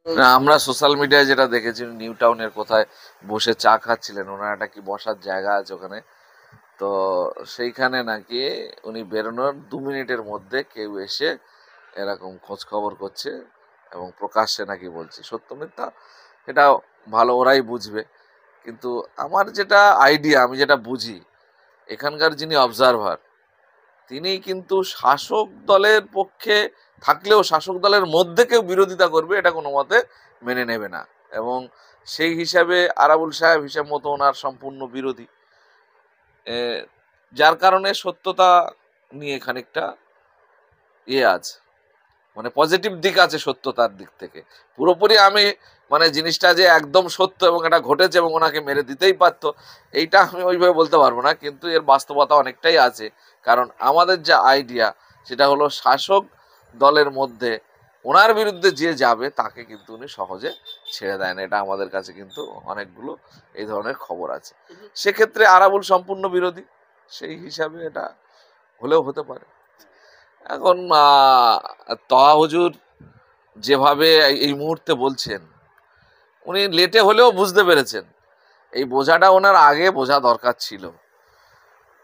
না, আমরা সোশ্যাল মিডিয়ায় যেটা দেখেছি নিউ টাউনের কোথায় বসে চা খাচ্ছিলেন, ওনার একটা কি বসার জায়গা আছে ওখানে। তো সেইখানে নাকি উনি বেরোনোর 2 মিনিটের মধ্যে কেউ এসে এরকম খোঁজ খবর করছে এবং প্রকাশ্যে নাকি বলছে। সত্য মিথ্যা এটা ভালো ওরাই বুঝবে, কিন্তু আমার যেটা আইডিয়া, আমি যেটা বুঝি, এখানকার যিনি অবজারভার তিনি কিন্তু শাসক দলের পক্ষে থাকলেও শাসক দলের মধ্যে কেউ বিরোধিতা করবে এটা কোনো মতে মেনে নেবে না, এবং সেই হিসাবে আরাবুল সাহেব হিসাব মতো ওনার সম্পূর্ণ বিরোধী। এ, যার কারণে সত্যতা নিয়ে খানিকটা আছে, মানে পজিটিভ দিক আছে সত্যতার দিক থেকে। পুরোপুরি আমি মানে জিনিসটা যে একদম সত্য এবং এটা ঘটেছে এবং ওনাকে মেরে দিতেই পারতো এইটা আমি ওইভাবে বলতে পারবো না, কিন্তু এর বাস্তবতা অনেকটাই আছে। কারণ আমাদের যা আইডিয়া সেটা হলো শাসক দলের মধ্যে ওনার বিরুদ্ধে যে যাবে তাকে কিন্তু উনি সহজে ছেড়ে দেয় না, এটা আমাদের কাছে কিন্তু অনেকগুলো এই ধরনের খবর আছে। সেক্ষেত্রে আরাবুল সম্পূর্ণ বিরোধী, সেই হিসাবে এটা হলেও হতে পারে। এখন তহা হুজুর যেভাবে এই মুহূর্তে বলছেন, উনি লেটে হলেও বুঝতে পেরেছেন। এই বোঝাটা ওনার আগে বোঝা দরকার ছিল,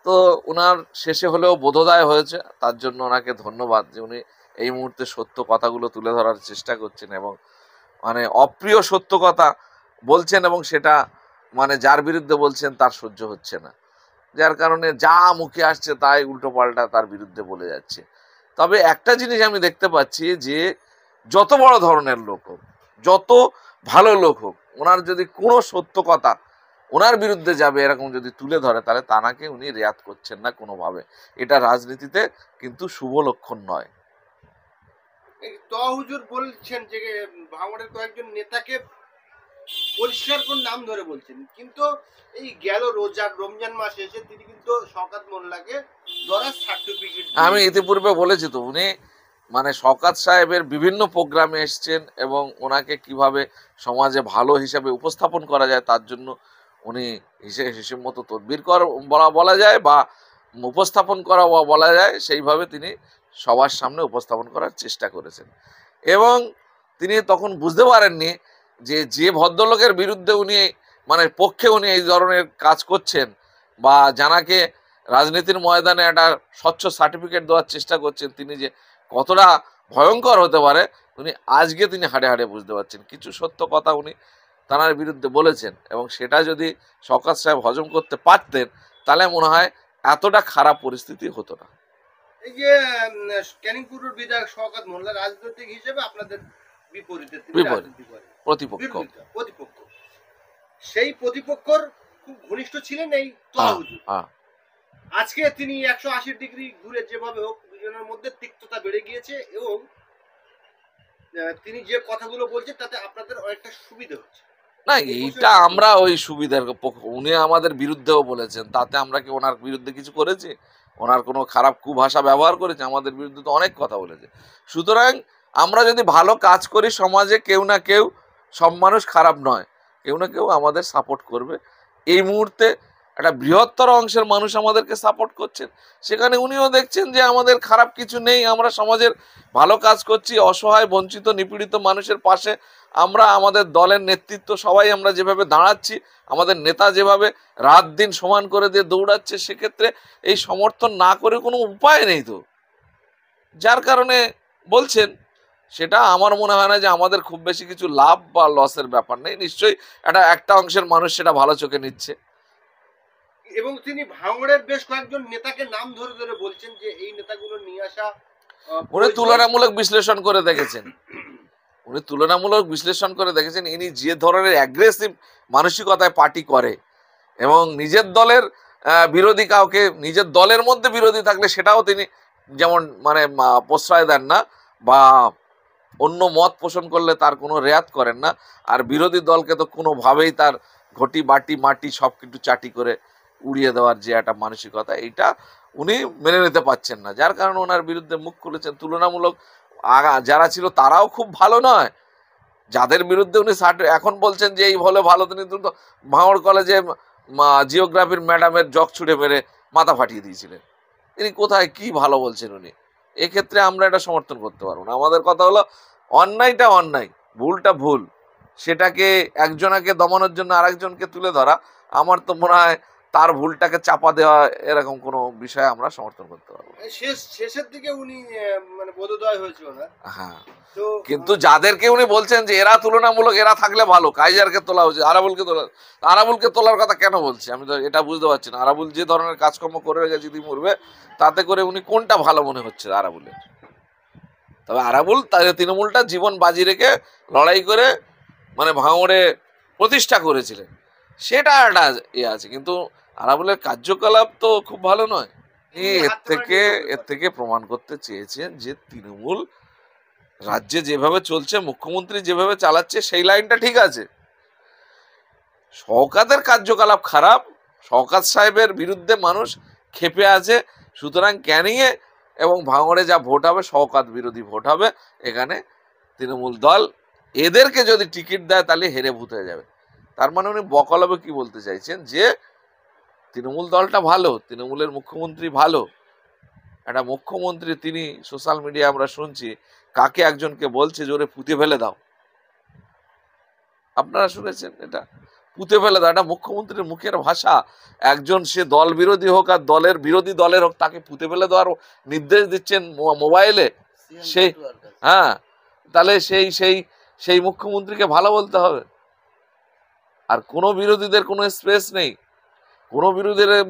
তো ওনার শেষে হলেও বোধোদয় হয়েছে। তার জন্য ওনাকে ধন্যবাদ যে উনি এই মুহূর্তে সত্য কথাগুলো তুলে ধরার চেষ্টা করছেন এবং মানে অপ্রিয় সত্য কথা বলছেন, এবং সেটা মানে যার বিরুদ্ধে বলছেন তার সহ্য হচ্ছে না, যার কারণে যা মুখে আসছে তাই উল্টো পাল্টা তার বিরুদ্ধে বলে যাচ্ছে। তবে একটা জিনিস আমি দেখতে পাচ্ছি যে যত বড় ধরনের লোক হোক, যত ভালো লোক হোক, ওনার যদি কোনো সত্য কথা ওনার বিরুদ্ধে যাবে এরকম যদি তুলে ধরে, তাহলে তানাকে উনি রেয়াত করছেন না কোনোভাবে। এটা রাজনীতিতে কিন্তু শুভ লক্ষণ নয়। হুজুর বলছেন যে ভাঙড়ের কয়েকজন নেতাকে পরিষ্কার করে নাম ধরে বলছেন, কিন্তু এই গেল রমজান মাস এসে তিনি কিন্তু শওকত মোল্লাকে দরাজ সার্টিফিকেট। আমি ইতিপূর্বে বলেছি তো, উনি মানে শওকত সাহেবের বিভিন্ন প্রোগ্রামে এসছেন এবং ওনাকে কিভাবে সমাজে ভালো হিসাবে উপস্থাপন করা যায় তার জন্য উনি হিসেব মতো তদবির বলা যায় বা উপস্থাপন করা বলা যায়, সেইভাবে তিনি সবার সামনে উপস্থাপন করার চেষ্টা করেছেন। এবং তিনি তখন বুঝতে পারেননি যে যে ভদ্রলোকের বিরুদ্ধে উনি মানে পক্ষে উনি এই ধরনের কাজ করছেন বা জানাকে রাজনীতির ময়দানে একটা স্বচ্ছ সার্টিফিকেট দেওয়ার চেষ্টা করছেন, তিনি যে কতটা ভয়ঙ্কর হতে পারে উনি আজকে তিনি হাড়ে হাড়ে বুঝতে পারছেন। কিছু সত্য কথা উনি তার বিরুদ্ধে বলেছেন এবং সেটা যদি শওকত সাহেব হজম করতে পারতেন তাহলে মনে হয় এতটা খারাপ পরিস্থিতি হতো না। এই যে ক্যানিং পূর্বের বিধায়ক শওকত মোল্লা রাজনৈতিক হিসেবে আপনাদের বিপরীতে প্রতিপক্ষ, সেই প্রতিপক্ষর খুব ঘনিষ্ঠ ছিলেন এই তহা হুজুর। আজকে তিনি 180 ডিগ্রি ঘুরে যেভাবে হোক দুজনের মধ্যে তিক্ততা বেড়ে গিয়েছে এবং তিনি যে কথাগুলো বলছেন তাতে আপনাদের অনেকটা সুবিধা হচ্ছে না। এইটা আমরা ওই সুবিধার উনি আমাদের বিরুদ্ধেও বলেছেন, তাতে আমরা কি ওনার বিরুদ্ধে কিছু করেছি? ওনার কোনো খারাপ কুভাষা ব্যবহার করেছে? আমাদের বিরুদ্ধে তো অনেক কথা বলেছে। সুতরাং আমরা যদি ভালো কাজ করি সমাজে, কেউ না কেউ, সব মানুষ খারাপ নয়, কেউ না কেউ আমাদের সাপোর্ট করবে। এই মুহূর্তে একটা বৃহত্তর অংশের মানুষ আমাদেরকে সাপোর্ট করছেন, সেখানে উনিও দেখছেন যে আমাদের খারাপ কিছু নেই, আমরা সমাজের ভালো কাজ করছি, অসহায় বঞ্চিত নিপীড়িত মানুষের পাশে আমরা, আমাদের দলের নেতৃত্ব সবাই আমরা যেভাবে দাঁড়াচ্ছি, আমাদের নেতা যেভাবে রাত দিন সমান করে দিয়ে দৌড়াচ্ছে, সেক্ষেত্রে এই সমর্থন না করে কোনো উপায় নেই তো, যার কারণে বলছেন। সেটা আমার মনে হয় না যে আমাদের খুব বেশি কিছু লাভ বা লসের ব্যাপার নেই, নিশ্চয়ই একটা অংশের মানুষ সেটা ভালো চোখে নিচ্ছে। এবং তিনি ভাঙড়ের বেশ কয়েকজন নেতাকে নাম ধরে ধরে বলছেন যে এই নেতাগুলো নিয়ে আসা। উনি তুলনামূলক বিশ্লেষণ করে দেখেছেন, ইনি যে ধরনের অ্যাগ্রেসিভ মানসিকতায় পার্টি করে এবং নিজের দলের বিরোধী কাউকে, নিজের দলের মধ্যে বিরোধী থাকলে সেটাও তিনি যেমন মানে প্রশ্রয় দেন না বা অন্য মত পোষণ করলে তার কোনো রেয়াত করেন না, আর বিরোধী দলকে তো কোনোভাবেই তার ঘটি বাটি মাটি সব কিছু চাটি করে উড়িয়ে দেওয়ার যে একটা মানসিকতা, এইটা উনি মেনে নিতে পারছেন না, যার কারণে ওনার বিরুদ্ধে মুখ খুলেছেন। তুলনামূলক যারা ছিল তারাও খুব ভালো নয়, যাদের বিরুদ্ধে উনি এখন বলছেন যে এই হলে ভালো, তিনি তো ভাঙড় কলেজে জিওগ্রাফির ম্যাডামের জগ ছুড়ে মেরে মাথা ফাটিয়ে দিয়েছিলেন। তিনি কোথায় কি ভালো বলছেন উনি? এক্ষেত্রে আমরা এটা সমর্থন করতে পারবো না। আমাদের কথা হলো অন্যায়টা অন্যায়, ভুলটা ভুল, সেটাকে একজনকে দমানোর জন্য আরেকজনকে তুলে ধরা, আমার তো মনে হয় তার ভুলটাকে চাপা দেওয়া এরকম কোনো বিষয় আমরা সমর্থন করতে পারবো। শেষের দিকে উনি মানে বোধোদয় হয়েছিল না। হ্যাঁ, তো কিন্তু যাদেরকে উনি বলছেন যে এরা তুলনামূলক এরা থাকলে ভালো, কাইজারকে তোলা উচিত, আরাবুলকে তোলার কথা কেন বলছি আমি তো এটা বুঝতে পারছি না। আরাবুল যে ধরনের কাজকর্ম করে গেছে ইতিপূর্বে, তাতে করে উনি কোনটা ভালো মনে হচ্ছে আরাবুলের? তবে আরাবুল তৃণমূলটা জীবন বাজি রেখে লড়াই করে মানে ভাঙড়ে প্রতিষ্ঠা করেছিলেন, সেটা একটা ইয়ে আছে, কিন্তু আরাবুলের কার্যকলাপ তো খুব ভালো নয়। এর থেকে প্রমাণ করতে চেয়েছেন যে তৃণমূল রাজ্যে যেভাবে চলছে, মুখ্যমন্ত্রী যেভাবে চালাচ্ছে, সেই লাইনটা ঠিক আছে। শওকতের কার্যকলাপ খারাপ, শওকত সাহেবের বিরুদ্ধে মানুষ ক্ষেপে আছে, সুতরাং ক্যানিংয়ে এবং ভাঙড়ে যা ভোট হবে শওকত বিরোধী ভোট হবে। এখানে তৃণমূল দল এদেরকে যদি টিকিট দেয় তাহলে হেরে ভূত হয়ে যাবে। তার মানে উনি বকলবে কি বলতে চাইছেন যে তৃণমূল দলটা ভালো, তৃণমূলের মুখ্যমন্ত্রী ভালো। একটা মুখ্যমন্ত্রী তিনি সোশ্যাল মিডিয়া আমরা শুনছি কাকে একজনকে বলছে জোরে পুঁতে ফেলে দাও, আপনারা শুনেছেন এটা? পুঁতে ফেলে দাও, এটা মুখ্যমন্ত্রীর মুখের ভাষা। একজন সে দল বিরোধী হোক আর দলের বিরোধী দলের হোক, তাকে পুঁতে ফেলে দেওয়ার নির্দেশ দিচ্ছেন মোবাইলে। সেই হ্যাঁ, তাহলে সেই সেই সেই মুখ্যমন্ত্রীকে ভালো বলতে হবে? আর কোনো বিরোধীদের কোনো স্পেস নেই, কোনো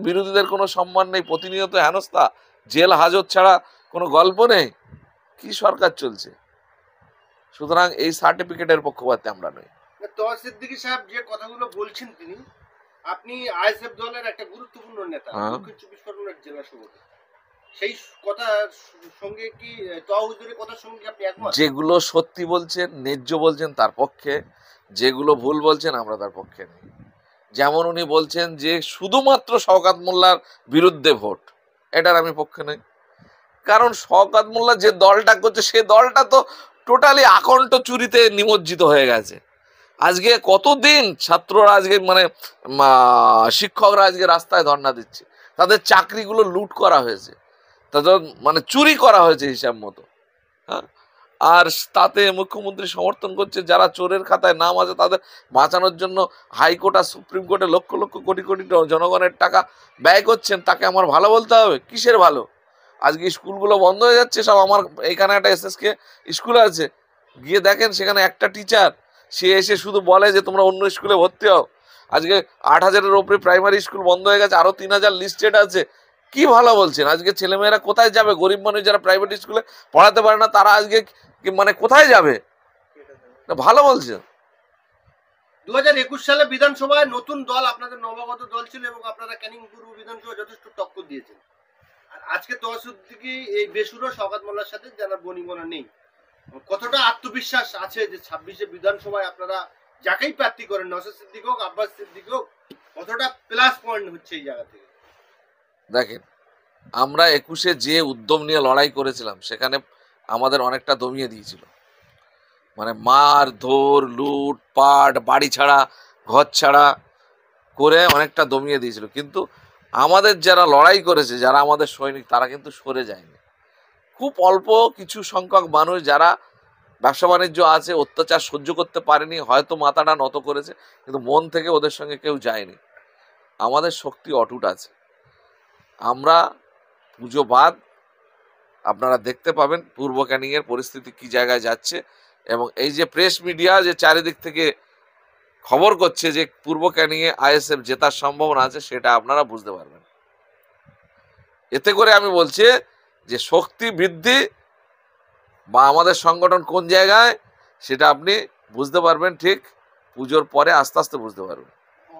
বিরোধীদের কোনো সম্মান নেই, প্রতিনিয়ত হেনস্থা, জেল হাজত ছাড়া কোনো গল্প নেই। কি সরকার চলছে? সুতরাং এই সার্টিফিকেটের পক্ষপাতে আমরা নই। তোয়া সিদ্দিকী সাহেব যে কথাগুলো বলছেন, তিনি আপনি আইএসএফ দলের একটা গুরুত্বপূর্ণ নেতা, দক্ষিণ চব্বিশ পরগনার জেলা সভাপতি, সেই কথার সঙ্গে কি তোয়া হুজুরের কথার সঙ্গে আপনি একমত? যেগুলো সত্যি বলছেন, ন্যায্য বলছেন তার পক্ষে, যেগুলো ভুল বলছেন আমরা তার পক্ষে নেই। যেমন উনি বলছেন যে শুধুমাত্র শওকত মোল্লার বিরুদ্ধে ভোট, এটার আমি পক্ষে নেই। কারণ শওকত মোল্লা যে দলটা করছে, সে দলটা তো টোটালি আকণ্ঠ চুরিতে নিমজ্জিত হয়ে গেছে। আজকে কতদিন ছাত্ররা আজকে মানে শিক্ষকরা আজকে রাস্তায় ধর্ণা দিচ্ছে, তাদের চাকরিগুলো লুট করা হয়েছে, তাদের মানে চুরি করা হয়েছে হিসাব মতো। হ্যাঁ, আর তাতে মুখ্যমন্ত্রী সমর্থন করছে, যারা চোরের খাতায় নাম আছে তাদের বাঁচানোর জন্য হাইকোর্ট আর সুপ্রিম কোর্টে লক্ষ লক্ষ কোটি কোটি জনগণের টাকা ব্যয় করছেন, তাকে আমার ভালো বলতে হবে? কিসের ভালো? আজকে স্কুলগুলো বন্ধ হয়ে যাচ্ছে সব। আমার এখানে একটা এসএসকে স্কুল আছে, গিয়ে দেখেন সেখানে একটা টিচার, সে এসে শুধু বলে যে তোমরা অন্য স্কুলে ভর্তি হও। আজকে 8,000-এর ওপরে প্রাইমারি স্কুল বন্ধ হয়ে গেছে, আরো 3,000 লিস্টেড আছে। কি ভালো বলছেন? আজকে ছেলেমেয়েরা কোথায় যাবে? গরিব মানুষ যারা প্রাইভেট স্কুলে পড়াতে পারে না, তারা আজকে মানে কোথায় যাবে? ভালো বলছেন? 2021 সালে বিধানসভায় নতুন দল, আপনাদের নবাগত দল ছিল এবং আপনারা ক্যানিং পূর্ব বিধানসভা যথেষ্ট টক্কর দিয়েছেন। আর আজকে তোয়া সিদ্দিকী এই বেসুরো শওকত মোল্লার সাথে যারা বনিবনা নেই, কতটা আত্মবিশ্বাস আছে যে 26শে বিধানসভায় আপনারা যাকেই প্রার্থী করেন, নওশাদ সিদ্দিক হোক, আব্বাস সিদ্দিক হোক, কতটা প্লাস পয়েন্ট হচ্ছে এই জায়গা থেকে? দেখেন, আমরা 21-এ যে উদ্যম নিয়ে লড়াই করেছিলাম, সেখানে আমাদের অনেকটা দমিয়ে দিয়েছিল। মানে মার ধর, লুট পাট, বাড়ি ছাড়া, ঘর ছাড়া করে অনেকটা দমিয়ে দিয়েছিল। কিন্তু আমাদের যারা লড়াই করেছে, যারা আমাদের সৈনিক, তারা কিন্তু সরে যায়নি। খুব অল্প কিছু সংখ্যক মানুষ যারা ব্যবসা বাণিজ্য আছে, অত্যাচার সহ্য করতে পারেনি, হয়তো মাথাটা নত করেছে, কিন্তু মন থেকে ওদের সঙ্গে কেউ যায়নি। আমাদের শক্তি অটুট আছে। আমরা পুজো বাদ আপনারা দেখতে পাবেন পূর্ব ক্যানিংয়ের পরিস্থিতি কি জায়গায় যাচ্ছে, এবং এই যে প্রেস মিডিয়া যে চারিদিক থেকে খবর করছে যে পূর্ব ক্যানিংয়ে আইএসএফ জেতার সম্ভাবনা আছে, সেটা আপনারা বুঝতে পারবেন। এতে করে আমি বলছি যে শক্তি বৃদ্ধি বা আমাদের সংগঠন কোন জায়গায়, সেটা আপনি বুঝতে পারবেন ঠিক পুজোর পরে, আস্তে আস্তে বুঝতে পারবেন।